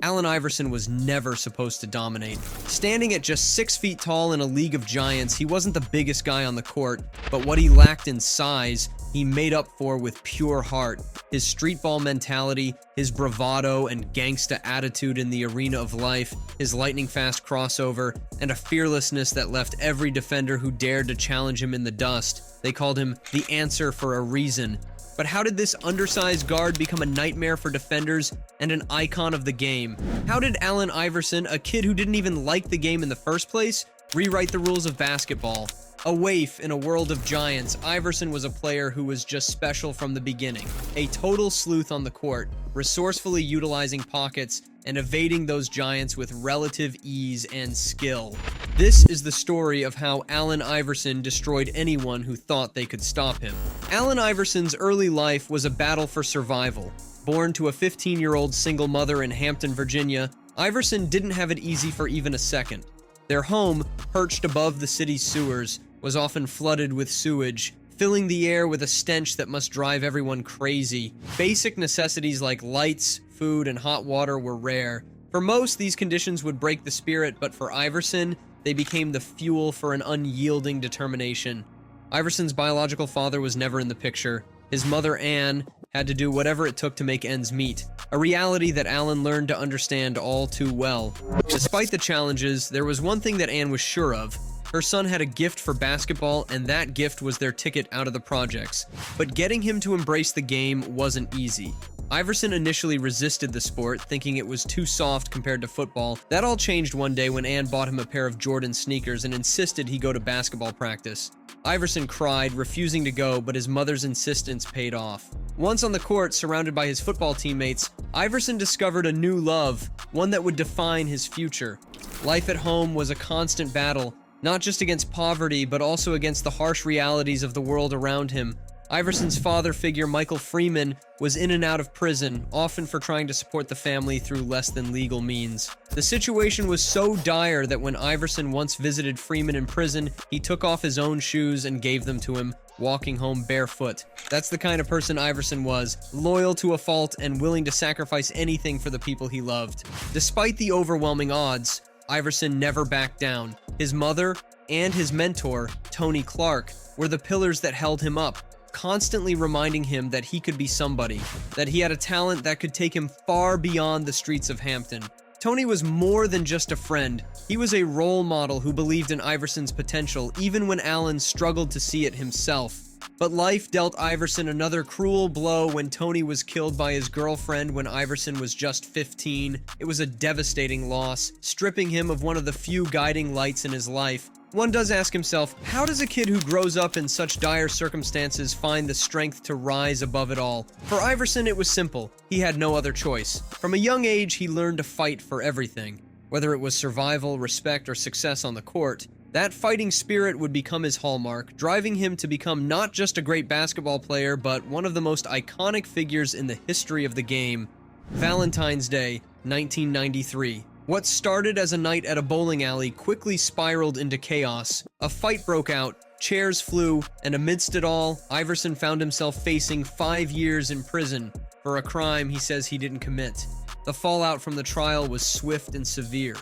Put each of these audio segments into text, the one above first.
Allen Iverson was never supposed to dominate. Standing at just 6 feet tall in a league of giants, he wasn't the biggest guy on the court, but what he lacked in size, he made up for with pure heart. His streetball mentality, his bravado and gangsta attitude in the arena of life, his lightning-fast crossover, and a fearlessness that left every defender who dared to challenge him in the dust. They called him the answer for a reason. But how did this undersized guard become a nightmare for defenders and an icon of the game? How did Allen Iverson, a kid who didn't even like the game in the first place, rewrite the rules of basketball? A waif in a world of giants, Iverson was a player who was just special from the beginning. A total sleuth on the court, resourcefully utilizing pockets and evading those giants with relative ease and skill. This is the story of how Allen Iverson destroyed anyone who thought they could stop him. Allen Iverson's early life was a battle for survival. Born to a 15-year-old single mother in Hampton, Virginia, Iverson didn't have it easy for even a second. Their home, perched above the city's sewers, was often flooded with sewage, filling the air with a stench that must drive everyone crazy. Basic necessities like lights, food, and hot water were rare. For most, these conditions would break the spirit, but for Iverson, they became the fuel for an unyielding determination. Iverson's biological father was never in the picture. His mother, Anne, had to do whatever it took to make ends meet, a reality that Allen learned to understand all too well. Despite the challenges, there was one thing that Anne was sure of. Her son had a gift for basketball, and that gift was their ticket out of the projects. But getting him to embrace the game wasn't easy. Iverson initially resisted the sport, thinking it was too soft compared to football. That all changed one day when Anne bought him a pair of Jordan sneakers and insisted he go to basketball practice. Iverson cried, refusing to go, but his mother's insistence paid off. Once on the court, surrounded by his football teammates, Iverson discovered a new love, one that would define his future. Life at home was a constant battle, not just against poverty, but also against the harsh realities of the world around him. Iverson's father figure, Michael Freeman, was in and out of prison, often for trying to support the family through less than legal means. The situation was so dire that when Iverson once visited Freeman in prison, he took off his own shoes and gave them to him, walking home barefoot. That's the kind of person Iverson was, loyal to a fault and willing to sacrifice anything for the people he loved. Despite the overwhelming odds, Iverson never backed down. His mother and his mentor, Tony Clark, were the pillars that held him up, constantly reminding him that he could be somebody, that he had a talent that could take him far beyond the streets of Hampton. Tony was more than just a friend. He was a role model who believed in Iverson's potential, even when Allen struggled to see it himself. But life dealt Iverson another cruel blow when Tony was killed by his girlfriend when Iverson was just 15. It was a devastating loss, stripping him of one of the few guiding lights in his life. One does ask himself, how does a kid who grows up in such dire circumstances find the strength to rise above it all? For Iverson, it was simple. He had no other choice. From a young age, he learned to fight for everything. Whether it was survival, respect, or success on the court, that fighting spirit would become his hallmark, driving him to become not just a great basketball player, but one of the most iconic figures in the history of the game. Valentine's Day, 1993. What started as a night at a bowling alley quickly spiraled into chaos. A fight broke out, chairs flew, and amidst it all, Iverson found himself facing 5 years in prison for a crime he says he didn't commit. The fallout from the trial was swift and severe.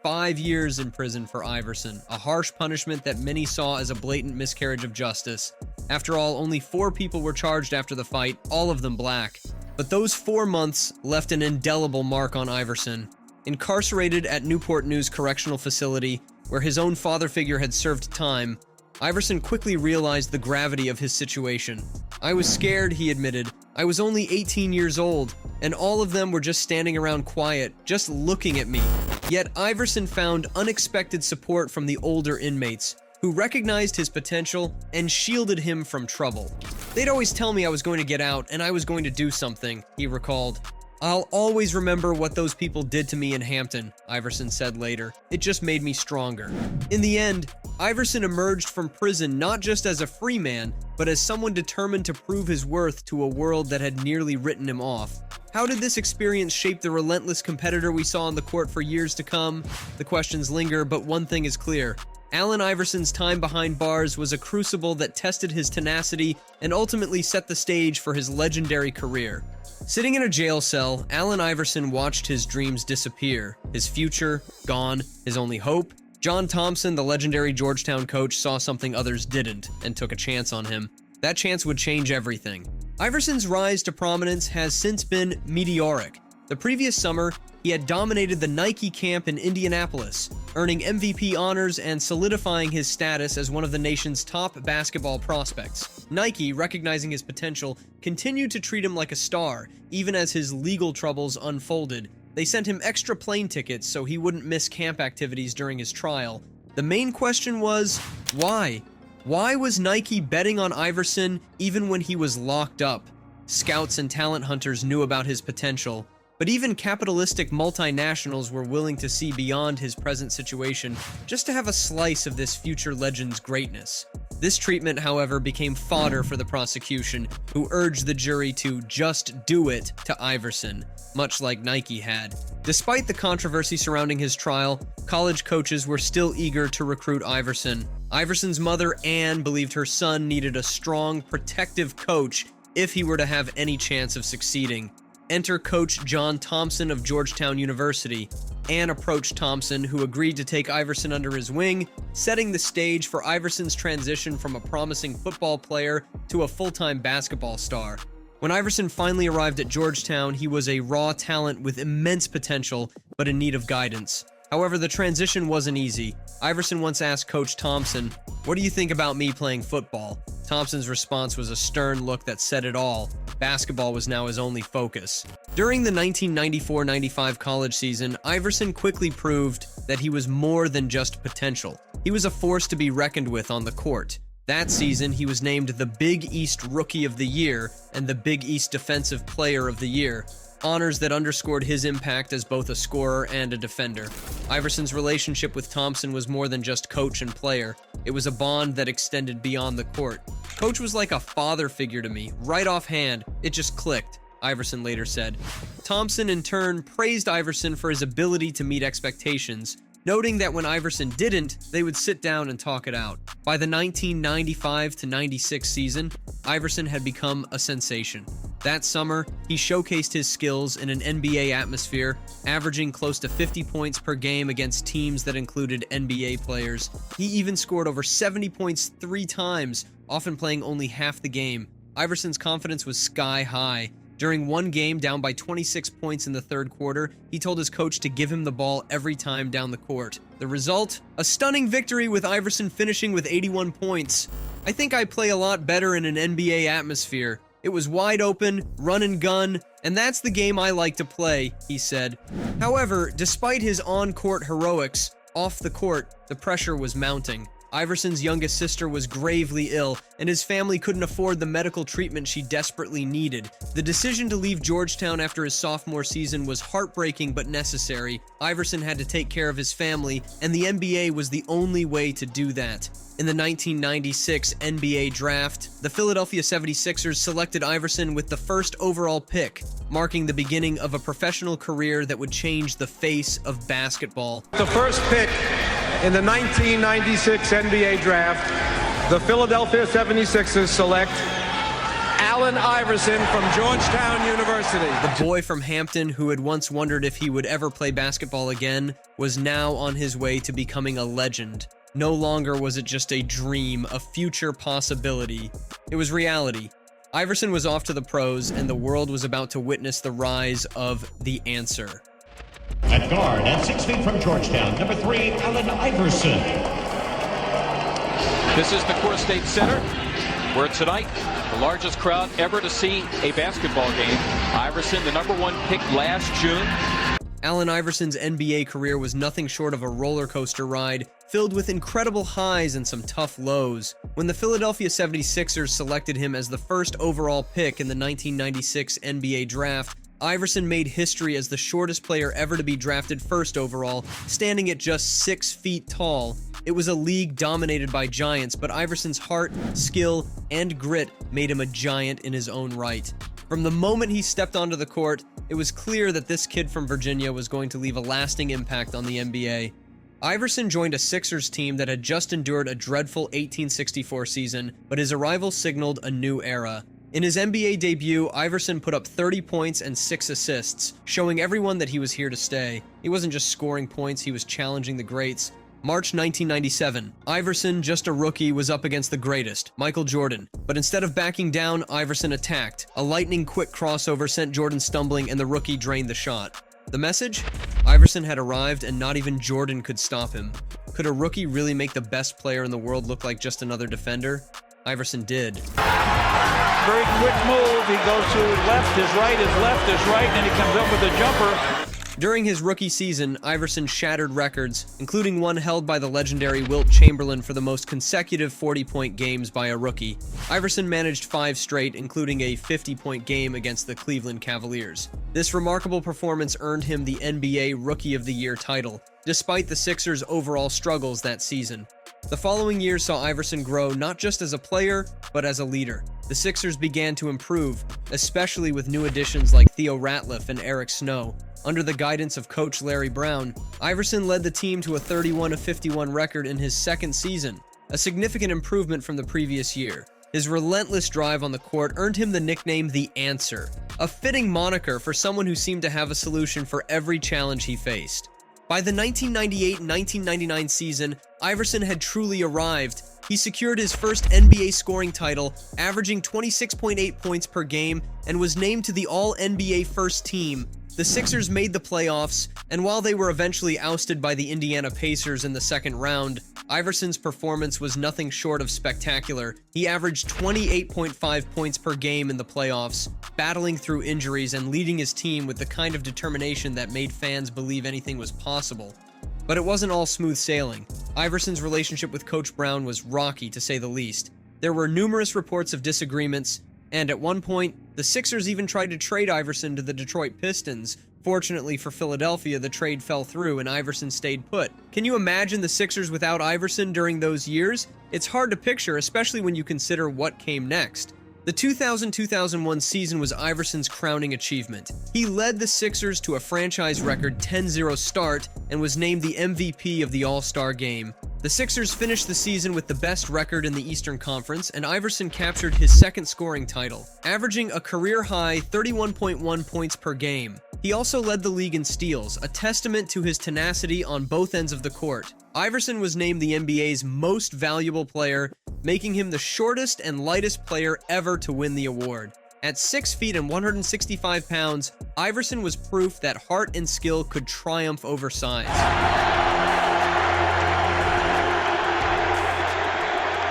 5 years in prison for Iverson, a harsh punishment that many saw as a blatant miscarriage of justice. After all, only 4 people were charged after the fight, all of them black. But those 4 months left an indelible mark on Iverson. Incarcerated at Newport News Correctional Facility, where his own father figure had served time, Iverson quickly realized the gravity of his situation. "I was scared," he admitted. "I was only 18 years old, and all of them were just standing around quiet, just looking at me." Yet Iverson found unexpected support from the older inmates, who recognized his potential and shielded him from trouble. "They'd always tell me I was going to get out, and I was going to do something," he recalled. "I'll always remember what those people did to me in Hampton," Iverson said later. "It just made me stronger." In the end, Iverson emerged from prison not just as a free man, but as someone determined to prove his worth to a world that had nearly written him off. How did this experience shape the relentless competitor we saw on the court for years to come? The questions linger, but one thing is clear. Allen Iverson's time behind bars was a crucible that tested his tenacity and ultimately set the stage for his legendary career. Sitting in a jail cell, Allen Iverson watched his dreams disappear. His future, gone. His only hope? John Thompson, the legendary Georgetown coach, saw something others didn't and took a chance on him. That chance would change everything. Iverson's rise to prominence has since been meteoric. The previous summer, he had dominated the Nike camp in Indianapolis, earning MVP honors and solidifying his status as one of the nation's top basketball prospects. Nike, recognizing his potential, continued to treat him like a star, even as his legal troubles unfolded. They sent him extra plane tickets so he wouldn't miss camp activities during his trial. The main question was, why? Why was Nike betting on Iverson even when he was locked up? Scouts and talent hunters knew about his potential, but even capitalistic multinationals were willing to see beyond his present situation just to have a slice of this future legend's greatness. This treatment, however, became fodder for the prosecution, who urged the jury to just do it to Iverson, much like Nike had. Despite the controversy surrounding his trial, college coaches were still eager to recruit Iverson. Iverson's mother, Ann, believed her son needed a strong, protective coach if he were to have any chance of succeeding. Enter Coach John Thompson of Georgetown University. Ann approached Thompson, who agreed to take Iverson under his wing, setting the stage for Iverson's transition from a promising football player to a full-time basketball star. When Iverson finally arrived at Georgetown, he was a raw talent with immense potential, but in need of guidance. However, the transition wasn't easy. Iverson once asked Coach Thompson, "What do you think about me playing football?" Thompson's response was a stern look that said it all. Basketball was now his only focus. During the 1994-95 college season, Iverson quickly proved that he was more than just potential. He was a force to be reckoned with on the court. That season, he was named the Big East Rookie of the Year and the Big East Defensive Player of the Year, honors that underscored his impact as both a scorer and a defender. Iverson's relationship with Thompson was more than just coach and player. It was a bond that extended beyond the court. Coach was like a father figure to me, right offhand. It just clicked, Iverson later said. Thompson, in turn, praised Iverson for his ability to meet expectations, noting that when Iverson didn't, they would sit down and talk it out. By the 1995-96 season, Iverson had become a sensation. That summer, he showcased his skills in an NBA atmosphere, averaging close to 50 points per game against teams that included NBA players. He even scored over 70 points 3 times, often playing only half the game. Iverson's confidence was sky high. During one game, down by 26 points in the third quarter, he told his coach to give him the ball every time down the court. The result? A stunning victory with Iverson finishing with 81 points. "I think I play a lot better in an NBA atmosphere. It was wide open, run and gun, and that's the game I like to play," he said. However, despite his on-court heroics, off the court, the pressure was mounting. Iverson's youngest sister was gravely ill, and his family couldn't afford the medical treatment she desperately needed. The decision to leave Georgetown after his sophomore season was heartbreaking but necessary. Iverson had to take care of his family, and the NBA was the only way to do that. In the 1996 NBA draft, the Philadelphia 76ers selected Iverson with the first overall pick, marking the beginning of a professional career that would change the face of basketball. The first pick in the 1996 NBA draft, the Philadelphia 76ers select Allen Iverson from Georgetown University. The boy from Hampton, who had once wondered if he would ever play basketball again, was now on his way to becoming a legend. No longer was it just a dream, a future possibility. It was reality. Iverson was off to the pros, and the world was about to witness the rise of the answer. At guard, at 6 feet from Georgetown, number 3, Allen Iverson. This is the Core State Center, where tonight, the largest crowd ever to see a basketball game. Iverson, the number 1 pick last June. Allen Iverson's NBA career was nothing short of a roller coaster ride, filled with incredible highs and some tough lows. When the Philadelphia 76ers selected him as the first overall pick in the 1996 NBA draft, Iverson made history as the shortest player ever to be drafted first overall, standing at just 6 feet tall. It was a league dominated by giants, but Iverson's heart, skill, and grit made him a giant in his own right. From the moment he stepped onto the court, it was clear that this kid from Virginia was going to leave a lasting impact on the NBA. Iverson joined a Sixers team that had just endured a dreadful 1864 season, but his arrival signaled a new era. In his NBA debut, Iverson put up 30 points and 6 assists, showing everyone that he was here to stay. He wasn't just scoring points, he was challenging the greats. March 1997, Iverson, just a rookie, was up against the greatest, Michael Jordan. But instead of backing down, Iverson attacked. A lightning-quick crossover sent Jordan stumbling and the rookie drained the shot. The message? Iverson had arrived and not even Jordan could stop him. Could a rookie really make the best player in the world look like just another defender? Iverson did. Very quick move. He goes to left is right, and he comes up with a jumper. During his rookie season, Iverson shattered records, including one held by the legendary Wilt Chamberlain for the most consecutive 40-point games by a rookie. Iverson managed 5 straight, including a 50-point game against the Cleveland Cavaliers. This remarkable performance earned him the NBA Rookie of the Year title, despite the Sixers' overall struggles that season. The following year saw Iverson grow not just as a player, but as a leader. The Sixers began to improve, especially with new additions like Theo Ratliff and Eric Snow. Under the guidance of coach Larry Brown, Iverson led the team to a 31-51 record in his second season, a significant improvement from the previous year. His relentless drive on the court earned him the nickname The Answer, a fitting moniker for someone who seemed to have a solution for every challenge he faced. By the 1998-1999 season, Iverson had truly arrived. He secured his first NBA scoring title, averaging 26.8 points per game, and was named to the All-NBA First Team. The Sixers made the playoffs, and while they were eventually ousted by the Indiana Pacers in the second round, Iverson's performance was nothing short of spectacular. He averaged 28.5 points per game in the playoffs, battling through injuries and leading his team with the kind of determination that made fans believe anything was possible. But it wasn't all smooth sailing. Iverson's relationship with Coach Brown was rocky, to say the least. There were numerous reports of disagreements, and at one point, the Sixers even tried to trade Iverson to the Detroit Pistons. Fortunately for Philadelphia, the trade fell through and Iverson stayed put. Can you imagine the Sixers without Iverson during those years? It's hard to picture, especially when you consider what came next. The 2000-2001 season was Iverson's crowning achievement. He led the Sixers to a franchise record 10-0 start and was named the MVP of the All-Star Game. The Sixers finished the season with the best record in the Eastern Conference, and Iverson captured his second scoring title, averaging a career-high 31.1 points per game. He also led the league in steals, a testament to his tenacity on both ends of the court. Iverson was named the NBA's most valuable player, making him the shortest and lightest player ever to win the award. At 6 feet and 165 pounds, Iverson was proof that heart and skill could triumph over size.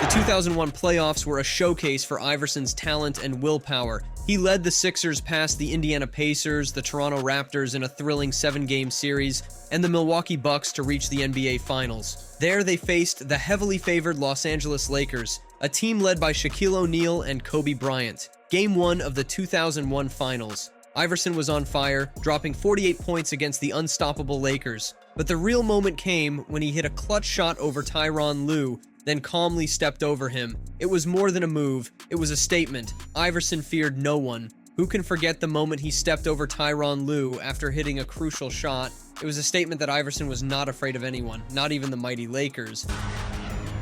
The 2001 playoffs were a showcase for Iverson's talent and willpower. He led the Sixers past the Indiana Pacers, the Toronto Raptors in a thrilling 7-game series, and the Milwaukee Bucks to reach the NBA Finals. There they faced the heavily favored Los Angeles Lakers, a team led by Shaquille O'Neal and Kobe Bryant. Game 1 of the 2001 Finals. Iverson was on fire, dropping 48 points against the unstoppable Lakers. But the real moment came when he hit a clutch shot over Tyronn Lue, then calmly stepped over him. It was more than a move, it was a statement. Iverson feared no one. Who can forget the moment he stepped over Tyronn Lue after hitting a crucial shot? It was a statement that Iverson was not afraid of anyone, not even the mighty Lakers.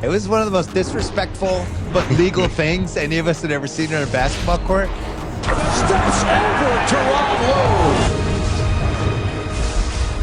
It was one of the most disrespectful but legal things any of us had ever seen on a basketball court. Steps over Tyronn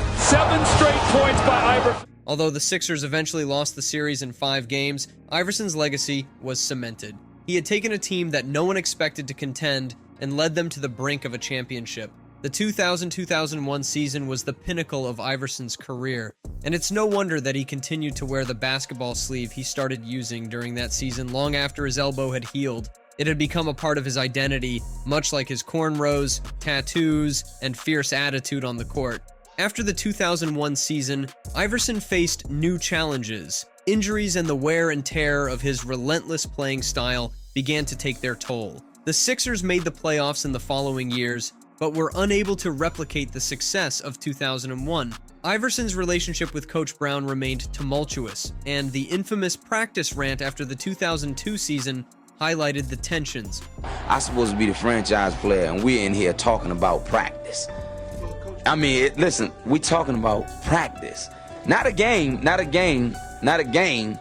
Lue. 7 straight points by Iverson. Although the Sixers eventually lost the series in 5 games, Iverson's legacy was cemented. He had taken a team that no one expected to contend and led them to the brink of a championship. The 2000-2001 season was the pinnacle of Iverson's career, and it's no wonder that he continued to wear the basketball sleeve he started using during that season long after his elbow had healed. It had become a part of his identity, much like his cornrows, tattoos, and fierce attitude on the court. After the 2001 season, Iverson faced new challenges. Injuries and the wear and tear of his relentless playing style began to take their toll. The Sixers made the playoffs in the following years, but were unable to replicate the success of 2001. Iverson's relationship with Coach Brown remained tumultuous, and the infamous practice rant after the 2002 season highlighted the tensions. I'm supposed to be the franchise player, and we're in here talking about practice. I mean, listen, we're talking about practice. Not a game, not a game, not a game.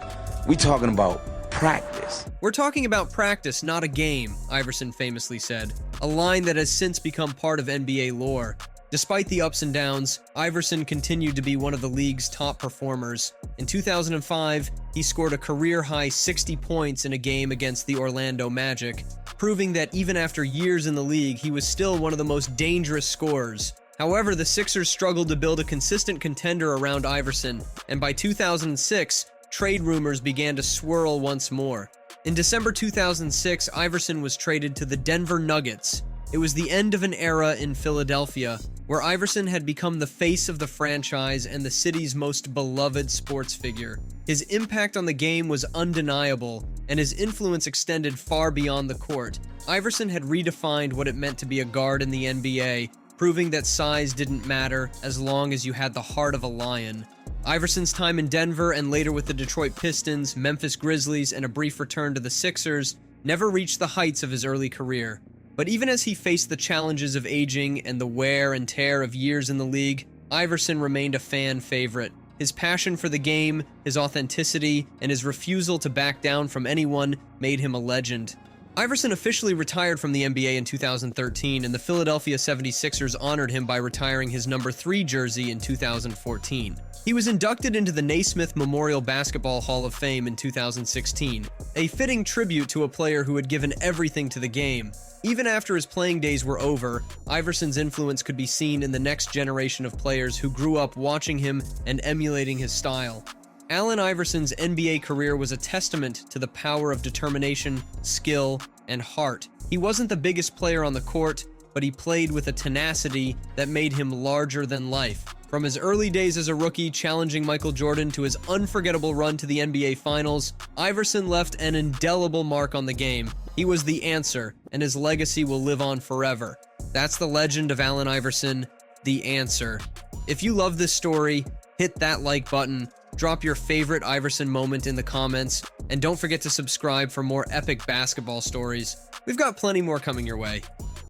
We talking about practice. "We're talking about practice, not a game," Iverson famously said, a line that has since become part of NBA lore. Despite the ups and downs, Iverson continued to be one of the league's top performers. In 2005, he scored a career-high 60 points in a game against the Orlando Magic, proving that even after years in the league, he was still one of the most dangerous scorers. However, the Sixers struggled to build a consistent contender around Iverson, and by 2006, trade rumors began to swirl once more. In December 2006, Iverson was traded to the Denver Nuggets. It was the end of an era in Philadelphia, where Iverson had become the face of the franchise and the city's most beloved sports figure. His impact on the game was undeniable, and his influence extended far beyond the court. Iverson had redefined what it meant to be a guard in the NBA, proving that size didn't matter as long as you had the heart of a lion. Iverson's time in Denver and later with the Detroit Pistons, Memphis Grizzlies, and a brief return to the Sixers never reached the heights of his early career. But even as he faced the challenges of aging and the wear and tear of years in the league, Iverson remained a fan favorite. His passion for the game, his authenticity, and his refusal to back down from anyone made him a legend. Iverson officially retired from the NBA in 2013, and the Philadelphia 76ers honored him by retiring his number 3 jersey in 2014. He was inducted into the Naismith Memorial Basketball Hall of Fame in 2016, a fitting tribute to a player who had given everything to the game. Even after his playing days were over, Iverson's influence could be seen in the next generation of players who grew up watching him and emulating his style. Allen Iverson's NBA career was a testament to the power of determination, skill, and heart. He wasn't the biggest player on the court, but he played with a tenacity that made him larger than life. From his early days as a rookie challenging Michael Jordan to his unforgettable run to the NBA Finals, Iverson left an indelible mark on the game. He was the answer, and his legacy will live on forever. That's the legend of Allen Iverson, the answer. If you love this story, hit that like button, drop your favorite Iverson moment in the comments, and don't forget to subscribe for more epic basketball stories. We've got plenty more coming your way.